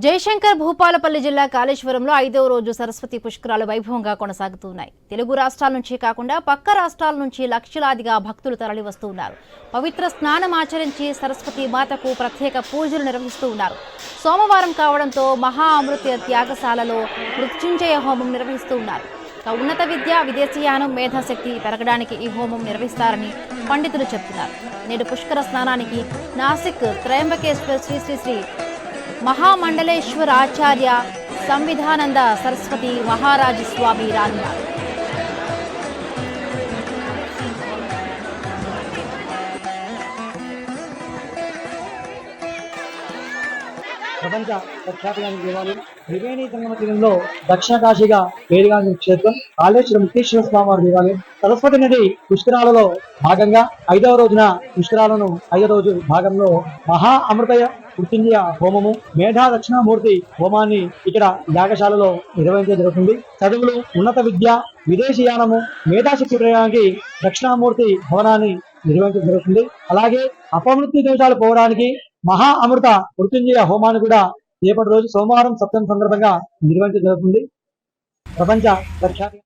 జయశంకర్ భూపాలపల్లి జిల్లా కాళేశ్వరంలో 5వ రోజు సరస్వతి పుష్కరాలు వైభవంగా కొనసాగుతున్నాయి. తెలుగు రాష్ట్రాల నుంచి కాకుండా పక్క రాష్ట్రాల నుంచి లక్షలాదిగా భక్తులు తరలివస్తూ ఉన్నారు. పవిత్ర స్నానం ఆచరించి సరస్వతి మాతకు ప్రత్యేక పూజలు నిర్వహిస్తూ ఉన్నారు. సోమవారం కావడంతో మహా అమృత త్యాగశాలలో మృత్యుంజయ హోమం నిర్వహిస్తూ ఉన్నారు. ఉన్నత విద్య, విదేశీయానం, మేధాశక్తి పెరగడానికి ఈ హోమం నిర్వహిస్తారని పండితులు చెబుతున్నారు. నేడు పుష్కర స్నానానికి నాసిక్ త్రయంబకేశ్వర్ శ్రీ శ్రీ శ్రీ మహామండలేశ్వర ఆచార్య సంవిధానంద సరస్వతి మహారాజు స్వామి రానున్నారు. ప్రపంచ ప్రఖ్యాతిగాని దేవాలయం త్రివేణి సంగమ తీరంలో దక్షిణ కాశీగా పేరుగాంచిన క్షేత్రం కాళేశ్వర ముక్తేశ్వర స్వామి వారి దేవాలయం. సరస్వతి నది పుష్కరాలలో భాగంగా 5వ రోజున పుష్కరాలను 5వ రోజు భాగంలో మహా అమృతయ మృత్యుంజయ హోమము, మేధా దక్షిణామూర్తి హోమాన్ని ఇక్కడ యాగశాలలో నిర్వహించడం జరుగుతుంది. చదువులు, ఉన్నత విద్య, విదేశీయానము, మేధాశక్తి ప్రయోగానికి దక్షిణామూర్తి భవనాన్ని నిర్వహించడం జరుగుతుంది. అలాగే అపమృత్యు దోషాలు పోవడానికి మహా అమృత మృత్యుంజయ హోమాన్ని కూడా రేపటి రోజు సోమవారం సప్తమి సందర్భంగా నిర్వహించడం జరుగుతుంది. ప్రపంచ ప్రఖ్యాతి